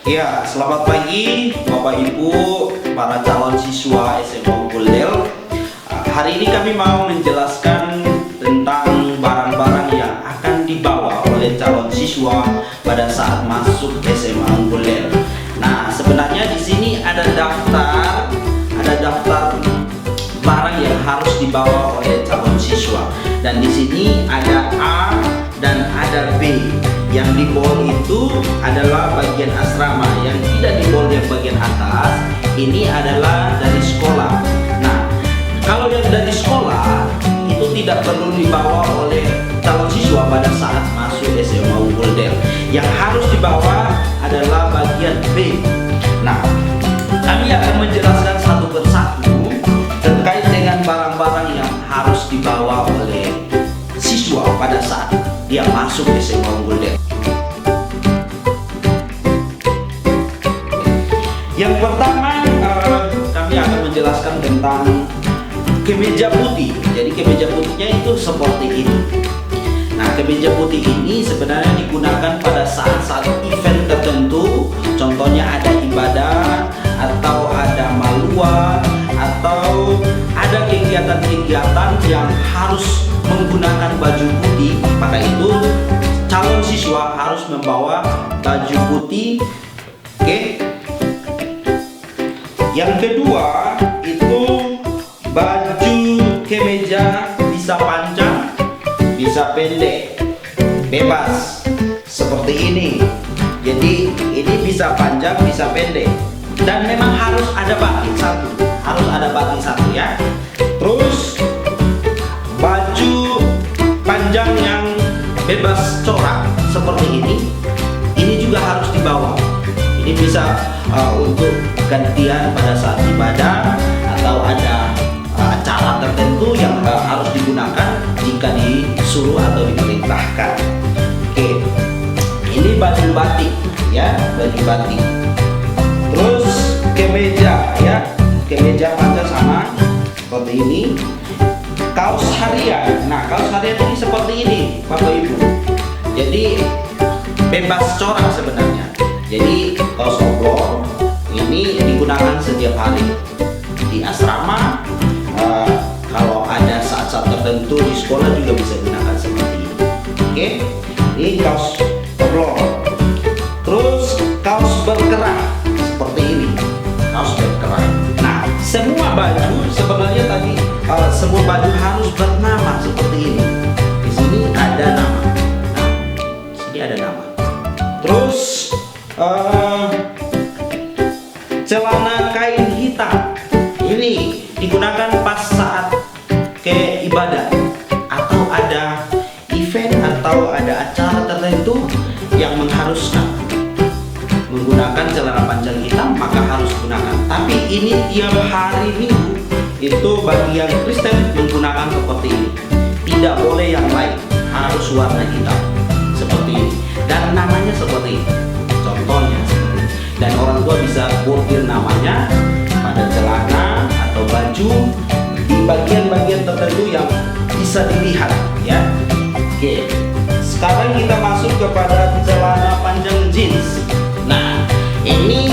Ya, selamat pagi Bapak Ibu, para calon siswa SMA Unggul Del. Hari ini kami mau menjelaskan tentang barang-barang yang akan dibawa oleh calon siswa pada saat masuk SMA Unggul Del. Nah, sebenarnya di sini ada daftar barang yang harus dibawa oleh calon siswa. Dan di sini ada A dan ada B. Yang di bold itu adalah bagian asrama, yang tidak di bold yang bagian atas ini adalah dari sekolah. Nah, kalau yang dari sekolah itu tidak perlu dibawa oleh calon siswa pada saat masuk SMA Unggul Del. Yang harus dibawa adalah bagian B. Nah, kami akan menjelaskan satu persatu terkait dengan barang-barang yang harus dibawa oleh siswa pada saat dia masuk SMA Unggul Del. Yang pertama, kami akan menjelaskan tentang kemeja putih. Jadi kemeja putihnya itu seperti ini. Nah, kemeja putih ini sebenarnya digunakan pada saat-saat event tertentu. Contohnya ada ibadah, atau ada malua, atau ada kegiatan-kegiatan yang harus menggunakan baju putih. Maka itu calon siswa harus membawa baju putih. Oke. Yang kedua itu baju kemeja bisa panjang, bisa pendek, bebas seperti ini. Jadi ini bisa panjang, bisa pendek, dan memang harus ada batik satu, ya. Terus baju panjang yang bebas corak seperti ini juga harus dibawa. Ini bisa untuk gantian pada saat ibadah atau ada acara tertentu yang harus digunakan jika disuruh atau diperintahkan. Oke, ini baju batik, ya, baju batik. Terus kemeja, ya, kemeja panjang sama seperti ini. Kaos harian, nah kaos harian ini seperti ini, Bapak Ibu. Jadi bebas corak sebenarnya. Jadi kaos oblong ini digunakan setiap hari di asrama. Kalau ada saat-saat tertentu di sekolah juga bisa digunakan seperti ini. Oke, ini kaos oblong. Terus kaos berkerah seperti ini, kaos berkerah. Nah, semua baju sebenarnya tadi semua baju harus bernama seperti ini. Di sini ada nama. Nah, di sini ada nama. Terus celana kain hitam ini digunakan pas saat ke ibadah atau ada event atau ada acara tertentu yang mengharuskan menggunakan celana panjang hitam, maka harus gunakan. Tapi ini tiap hari Minggu itu bagi yang Kristen menggunakan seperti ini. Tidak boleh yang lain, harus warna hitam seperti ini dan namanya seperti ini. Contohnya seperti ini. Dan orang tua bisa bordir namanya pada celana atau baju di bagian-bagian tertentu yang bisa dilihat, ya. Oke, sekarang kita masuk kepada celana panjang jeans. Nah, ini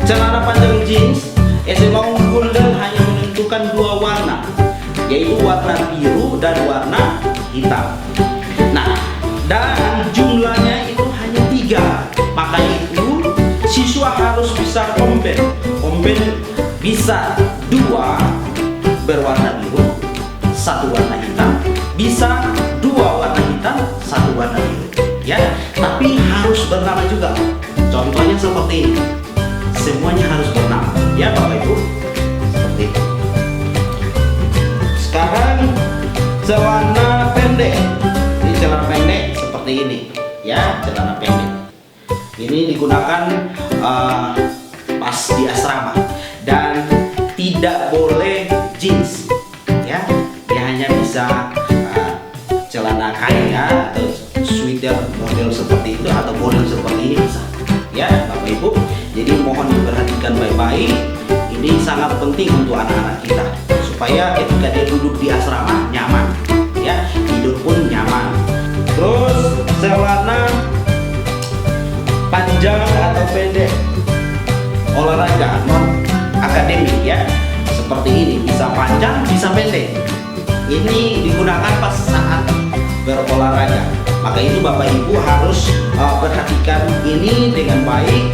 celana panjang jeans SMA Unggul Del hanya menentukan dua warna, yaitu warna biru dan warna hitam. Nah, dan jumlahnya itu hanya 3. Makanya itu siswa harus bisa combine bisa 2 berwarna biru, 1 warna hitam, bisa 2 warna hitam, 1 warna biru, ya. Tapi harus bernama juga. Contohnya seperti ini. Semuanya harus bernama, ya Bapak Ibu. Seperti itu. Sekarang celana pendek. Ini celana pendek seperti ini, ya, celana pendek. Ini digunakan pas di asrama dan tidak boleh jeans, ya. Dia hanya bisa celana kain, ya, atau sweater model seperti itu atau model seperti ini bisa, ya Bapak Ibu. Jadi mohon diperhatikan baik-baik. Ini sangat penting untuk anak-anak kita supaya ketika dia duduk di asrama nyaman, ya, tidur pun nyaman. Terus celana panjang atau pendek, olahraga non akademik ya, seperti ini, bisa panjang bisa pendek. Ini digunakan pas saat berolahraga. Maka itu Bapak Ibu harus perhatikan ini dengan baik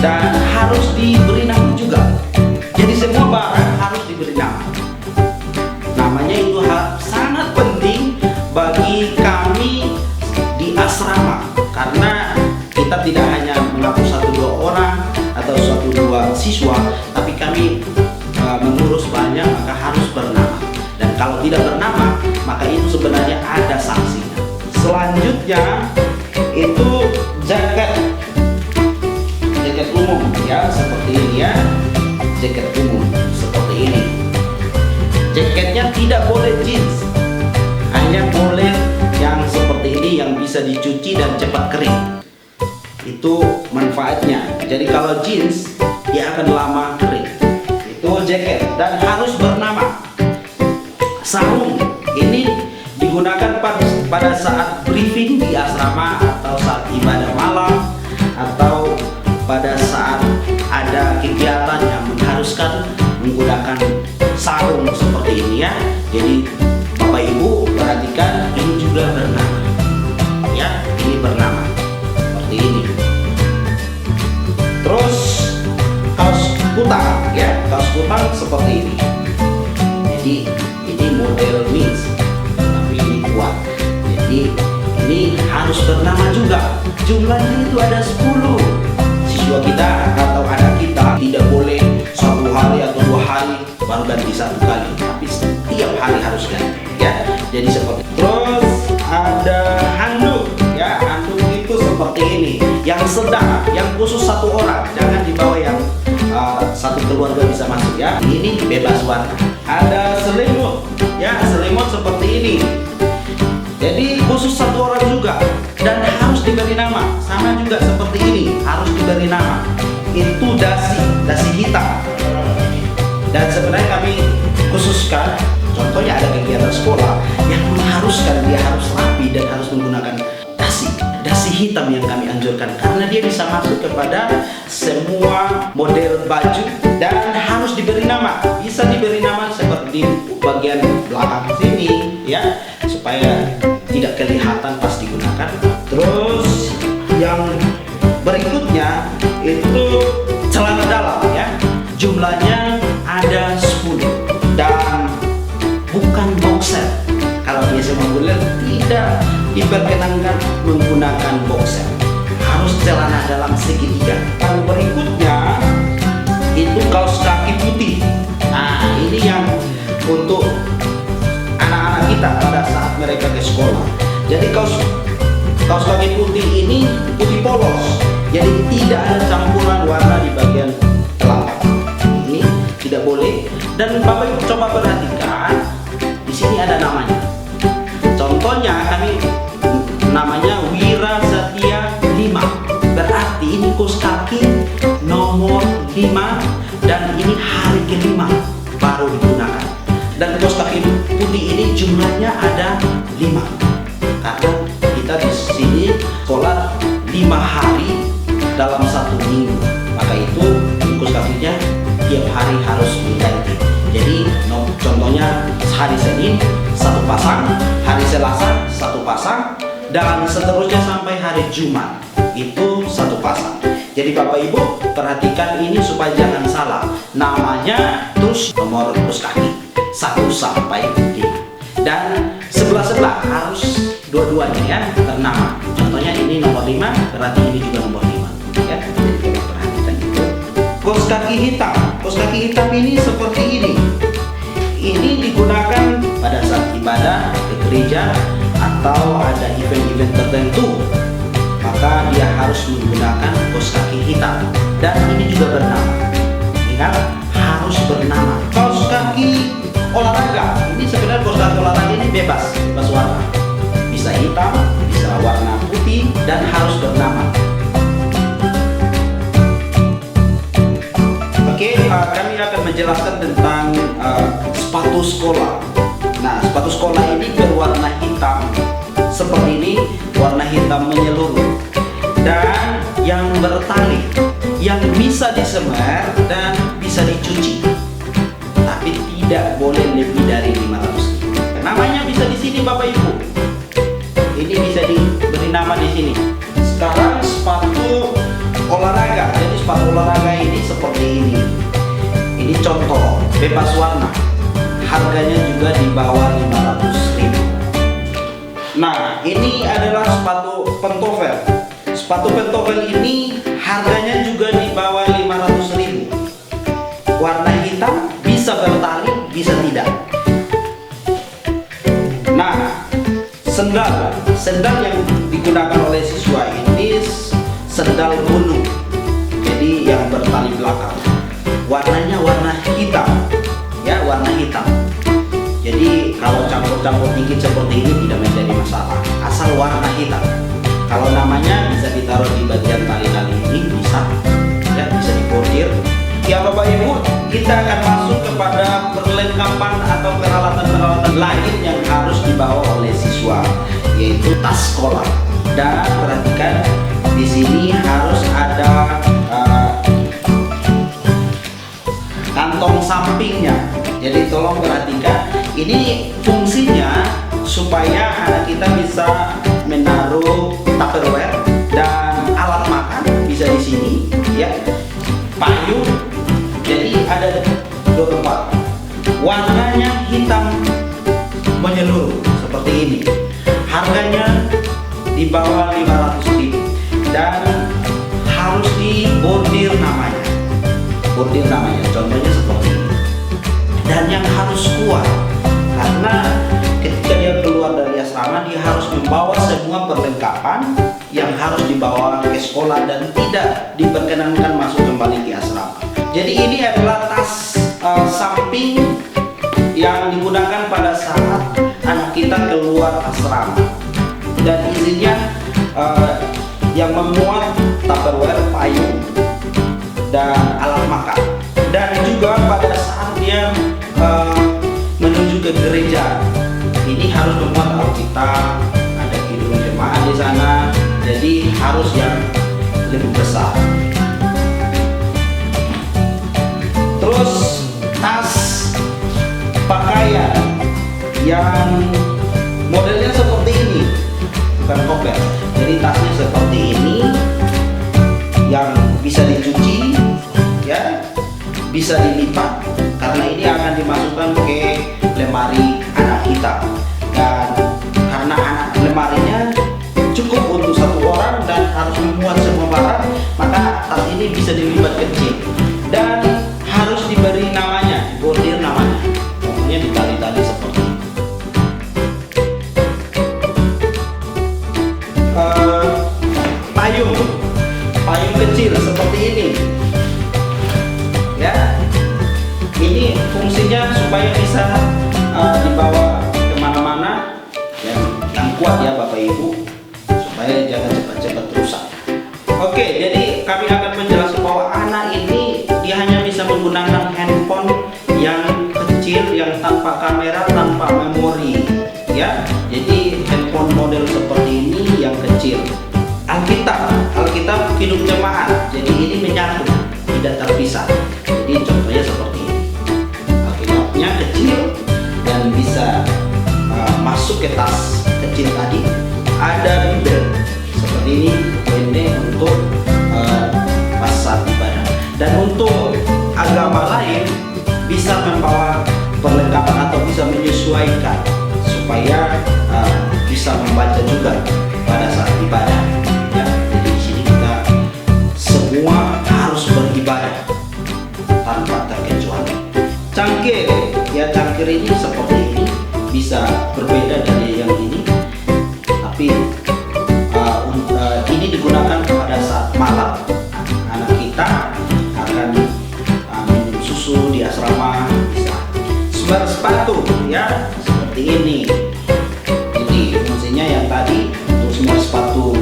dan harus diberi nama juga. Jadi semua barang harus diberi nama. Namanya itu sangat penting bagi kami di asrama, karena kita tidak hanya mengaku 1-2 orang atau 1-2 siswa, tapi kami mengurus banyak, maka harus bernama. Dan kalau tidak bernama, maka itu sebenarnya ada sanksinya. Selanjutnya itu jaket umum ya, seperti ini ya, jaket umum seperti ini. Jaketnya tidak boleh jeans, hanya boleh yang seperti ini yang bisa dicuci dan cepat kering. Itu manfaatnya. Jadi kalau jeans dia akan lama kering. Itu jaket dan harus bernama. Sarung ini digunakan pada saat briefing di asrama atau saat ibadah malam atau pada saat ada kegiatan yang mengharuskan menggunakan sarung seperti ini ya. Jadi Bapak Ibu perhatikan, ini juga bernama ya, ini bernama seperti ini. Terus kaos kutang ya, kaos kutang seperti ini. Jadi ini model mix, tapi ini kuat. Jadi ini harus bernama juga. Jumlahnya itu ada 10. Siswa kita atau anak kita tidak boleh 1 hari atau 2 hari baru ganti 1 kali, tapi setiap hari harus ganti ya. Jadi seperti itu. Terus ada handuk ya, handuk itu seperti ini, yang sedang, yang khusus 1 orang, jangan dibawa yang 1 keluarga bisa masuk ya. Ini bebas warna. Ada selimut ya, selimut seperti ini. Jadi khusus 1 orang juga dan harus diberi nama. Sama juga seperti ini, harus diberi nama. Itu dasi hitam. Dan sebenarnya kami khususkan, contohnya ada kegiatan sekolah yang mengharuskan dia harus rapi dan harus menggunakan dasi hitam yang kami anjurkan, karena dia bisa masuk kepada semua model baju dan harus diberi nama. Bisa diberi nama seperti di bagian belakang sini ya, supaya tidak kelihatan pas digunakan. Terus yang berikutnya itu celana dalam ya, jumlahnya ada 10 dan bukan boxer. Kalau biasa menggunakan tidak diperkenankan menggunakan boxer, harus celana dalam segitiga. Yang berikutnya itu kaos kaki putih. Nah ini yang untuk anak-anak kita pada saat mereka ke sekolah. Jadi kaos kaki putih ini putih polos, jadi tidak ada campuran warna di bagian telapak. Ini tidak boleh. Dan Bapak Ibu coba perhatikan, di sini ada namanya. Contohnya kami namanya Wira Satya 5, berarti ini kaos kaki nomor 5 dan ini hari ke-5 baru digunakan. Dan kaos kaki putih ini jumlahnya ada 5, karena kita di sini sholat 5 hari dalam 1 minggu. Maka itu kaos kakinya tiap hari harus diganti. Jadi contohnya hari Senin 1 pasang, hari Selasa 1 pasang, dan seterusnya sampai hari Jumat itu 1 pasang. Jadi Bapak Ibu perhatikan ini supaya jangan salah. Namanya terus nomor kaos kaki 1 sampai 5. Dan sebelah-sebelah harus dua-duanya ya ternama. Contohnya ini nomor 5, berarti ini juga nomor 5 ya. Jadi coba perhatikan itu. Kaos kaki hitam. Kaos kaki hitam ini seperti ini. Ini digunakan pada saat ibadah ke gereja atau ada event-event tertentu, maka dia harus menggunakan kaos kaki hitam. Dan ini juga bernama. Ingat, harus bernama. Kaos kaki olahraga. Ini sebenarnya kaos kaki olahraga ini bebas warna. Bisa hitam, bisa warna putih, dan harus bernama. Oke, kami akan menjelaskan tentang sepatu sekolah. Nah, sepatu sekolah ini berwarna hitam seperti ini, warna hitam menyeluruh. Dan yang bertali, yang bisa disemer dan bisa dicuci, tapi tidak boleh lebih dari 500.000. Namanya bisa di sini Bapak Ibu. Ini bisa diberi nama di sini. Sekarang sepatu olahraga. Jadi sepatu olahraga ini seperti ini. Ini contoh, bebas warna. Harganya juga di bawah 500.000. Nah, ini adalah sepatu pentofel. Sepatu pentofel ini harganya juga di bawah 500.000. Warna hitam, bisa bertali, bisa tidak. Nah, sendal yang digunakan oleh siswa ini sendal gunung. Jadi yang bertali belakang. Warnanya warna hitam. Ya, warna hitam. Jadi kalau campur-campur dikit seperti ini tidak menjadi masalah. Asal warna hitam. Kalau namanya bisa ditaruh di bagian tali-tali ini, bisa. Ya, bisa dibordir. Ya Bapak Ibu, kita akan masuk kepada perlengkapan atau peralatan-peralatan lain yang harus dibawa oleh siswa, yaitu tas sekolah. Dan perhatikan di sini harus ada kantong sampingnya. Jadi tolong perhatikan, ini fungsinya supaya anak kita bisa menaruh Tupperware dan alat makan bisa di sini, ya. Payung. Jadi ada 2 tempat. Warnanya hitam menyeluruh seperti ini. Harganya di bawah 500.000 dan harus dibordir namanya. Bordir namanya, contohnya seperti ini. Dan yang harus kuat, karena ketika dia keluar dari asrama dia harus membawa semua perlengkapan yang harus dibawa ke sekolah dan tidak diperkenankan masuk kembali ke asrama. Jadi ini adalah tas samping yang digunakan pada saat anak kita keluar asrama. Dan isinya yang memuat Tupperware, payung, dan alat makan. Dan juga pada saat dia menuju ke gereja, ini harus memuat Alkitab, ada kidung jemaat di sana. Jadi harus yang lebih besar. Terus tas pakaian yang modelnya seperti ini, bukan koper. Jadi tasnya seperti ini, yang bisa dicuci, ya, bisa dilipat, karena ini akan dimasukkan ke lemari anak kita. Dan karena lemarinya cukup untuk 1 orang dan harus memuat semua barang, maka tas ini bisa dilipat kecil dan harus diberi namanya, bordir namanya. Pokoknya ditali-tali seperti ini. Payung kecil seperti ini, ya. Ini fungsinya supaya bisa dibawa kemana-mana, yang kuat ya Bapak Ibu, supaya jangan cepat-cepat rusak. Oke, jadi kami akan menjelaskan bahwa anak ini dia hanya bisa menggunakan handphone yang kecil, yang tanpa kamera, tanpa memori, ya. Jadi handphone model seperti ini yang kecil. Alkitab hidup jemaat, jadi ini menyatu, tidak terpisah. Jadi contohnya seperti ini. Alkitabnya kecil dan bisa masuk ke tas kecil tadi. Ada Bible seperti ini, pendek untuk pas saat ibadah. Dan untuk agama lain bisa membawa perlengkapan atau bisa menyesuaikan supaya bisa membaca juga pada saat ibadah. Ya, jadi di sini kita semua harus beribadah tanpa terkecuali. Cangkir, ya cangkir ini seperti ini, bisa berbeda dari yang ini, tapi ini digunakan pada saat malam. Anak kita akan minum susu di asrama, bisa. Sepatu, ya seperti ini. Jadi fungsinya yang tadi untuk semua sepatu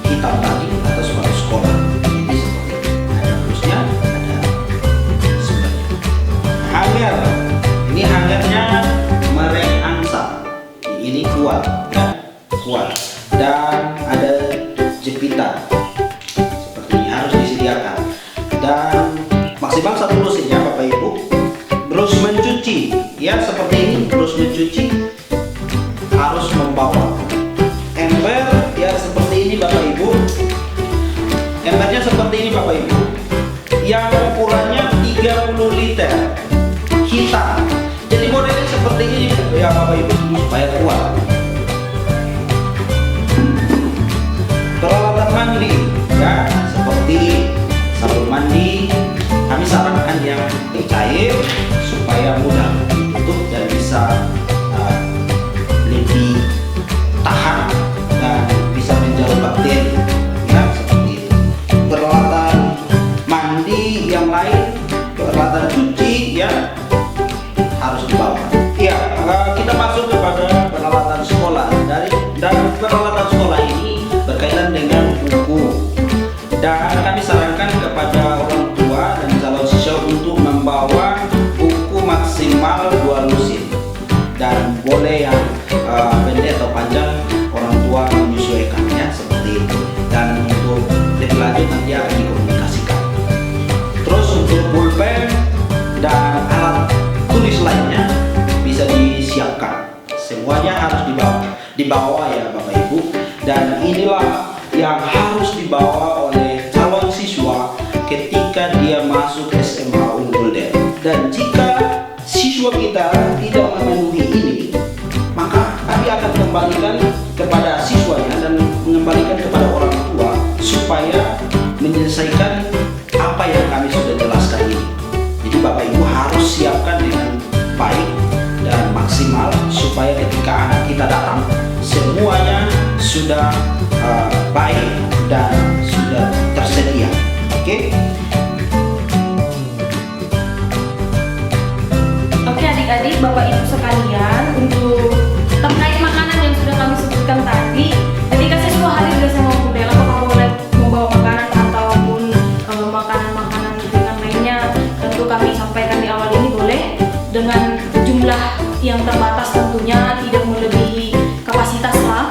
hitam tadi atau sepatu sekolah. Jadi seperti ini. Ada terusnya, ada sumbernya. Hanger, ini hangernya merek angsa. Ini kuat, ya kuat. Dan ada jepitan seperti dan maksimal 1 lusin ya Bapak Ibu. Brus mencuci ya, seperti ini brus mencuci harus membawa. Ember ya seperti ini Bapak Ibu. Embernya seperti ini Bapak Ibu, yang ukurannya 30 liter, hitam. Jadi modelnya seperti ini ya Bapak Ibu, supaya kuat. Peralatan mandi ya, seperti sabun mandi. Kami sarankan yang cair supaya mudah ditutup dan bisa lebih tahan dan bisa menjauh bakteri ya, seperti itu. Peralatan mandi yang lain, peralatan cuci ya harus dibawa. Ya, kita masuk kepada peralatan sekolah. Dan peralatan sekolah ini berkaitan dengan buku. Dan kami sarankan kepada orang tua dan calon siswa untuk membawa buku maksimal 2 lusin. Dan boleh yang pendek atau panjang, orang tua menyesuaikan ya, seperti itu. Dan untuk lebih lanjut nanti akan dikomunikasikan. Terus untuk pulpen dan alat tulis lainnya bisa disiapkan. Semuanya harus dibawa ya Bapak Ibu. Dan inilah yang harus dibawa oleh calon siswa ketika dia masuk SMA Unggul Del. Dan jika siswa kita tidak memenuhi ini, maka kami akan kembalikan kepada siswanya dan mengembalikan kepada orang tua supaya menyelesaikan apa yang kami sudah jelaskan ini. Jadi Bapak Ibu harus siapkan dengan baik dan maksimal supaya ketika anak kita datang semuanya sudah baik dan sudah tersedia. Oke? Oke adik-adik, Bapak Ibu sekalian, untuk terkait makanan yang sudah kami sebutkan tadi, ketika siswa hadir bersama Bunda, apakah boleh membawa makanan ataupun makanan-makanan ringan lainnya, tentu kami sampaikan di awal ini boleh, dengan jumlah yang terbatas tentunya, tidak melebihi kapasitas lah.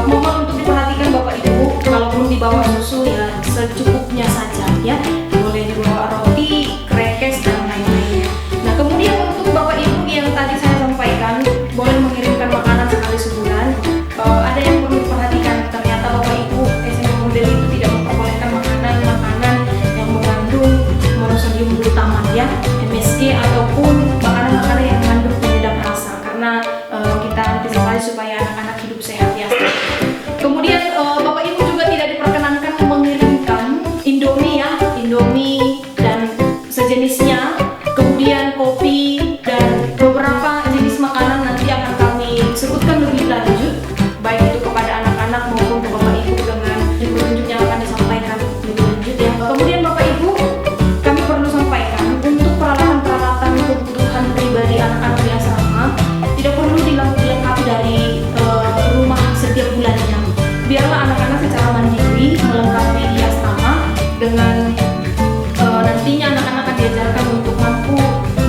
Mohon untuk diperhatikan Bapak Ibu, kalaupun dibawa susu ya secukupnya saja ya, boleh dibawa roti, krekes dan lain-lainnya. Nah kemudian untuk Bapak Ibu yang tadi saya sampaikan boleh mengirimkan makanan sekali sebulan, ada yang perlu diperhatikan. Ternyata Bapak Ibu SMA Model itu tidak memperbolehkan makanan yang mengandung monosodium glutamat ya, MSG, ataupun makanan-makanan yang mengandung penyedap rasa, karena kita antisipasi supaya anak-anak hidup sehat ya. Kemudian Bapak Ibu juga tidak diperkenankan mengirimkan Indomie ya, Indomie dan sejenisnya, kemudian kopi dan beberapa jenis makanan nanti akan kami sebutkan lebih lanjut, baik itu kepada anak-anak maupun ke Bapak Ibu dengan petunjuk yang akan disampaikan lebih lanjut ya. Kemudian Bapak Ibu, kami perlu sampaikan untuk peralatan-peralatan kebutuhan pribadi anak-anak di asrama tidak perlu dilengkapi dari rumah setiap bulannya. Biarlah anak-anak secara mandiri melengkapi di asrama dengan nantinya anak-anak akan diajarkan untuk mampu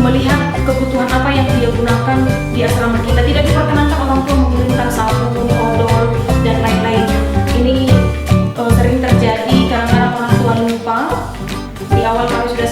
melihat kebutuhan apa yang dia gunakan di asrama kita. Tidak diperkenankan orang tua mengirimkan sabun, odol, dan lain-lainnya. Ini sering terjadi, kadang-kadang orang tua lupa. Di awal kami sudah